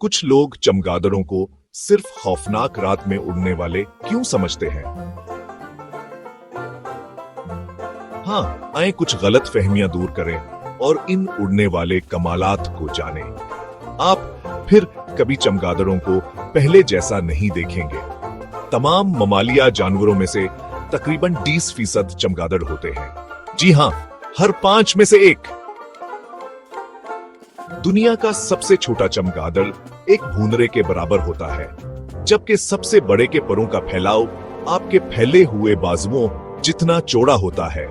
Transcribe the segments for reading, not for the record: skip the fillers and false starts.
कुछ लोग चमगादड़ों को सिर्फ खौफनाक रात में उड़ने वाले क्यों समझते हैं? हाँ, आए कुछ गलत फहमियां दूर करें और इन उड़ने वाले कमालात को जानें। आप फिर कभी चमगादड़ों को पहले जैसा नहीं देखेंगे। तमाम ममालिया जानवरों में से तकरीबन 20% चमगादड़ होते हैं। जी हाँ, हर 5 में से एक। दुनिया का सबसे छोटा चमगादड़ एक भूनरे के बराबर होता है, जबकि सबसे बड़े के परों का फैलाव आपके फैले हुए बाजुओं जितना चौड़ा होता है।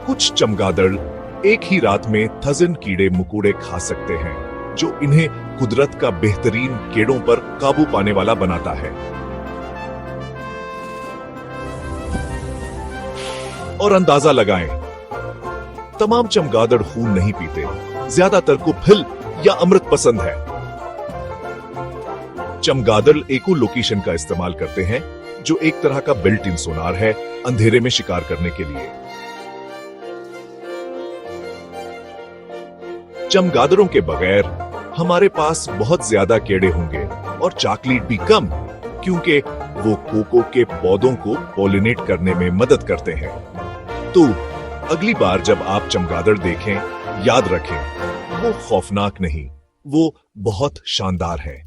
कुछ चमगादड़ एक ही रात में थजन कीड़े मकोड़े खा सकते हैं, जो इन्हें कुदरत का बेहतरीन कीड़ों पर काबू पाने वाला बनाता है। और अंदाजा लगाएं, तमाम चमगादड़ खून नहीं पीते, ज्यादातर को फिल या अमृत पसंद है। चमगादड़ एको लोकेशन का इस्तेमाल करते हैं, जो एक तरह का बिल्ट इन सोनार है अंधेरे में शिकार करने के लिए। चमगादड़ों के बगैर हमारे पास बहुत ज्यादा कीड़े होंगे और चॉकलेट भी कम, क्योंकि वो कोको के पौधों को पॉलिनेट करने में मदद करते हैं। तो अगली बार जब आप चमगादड़ देखें, याद रखें, वो खौफनाक नहीं, वो बहुत शानदार है।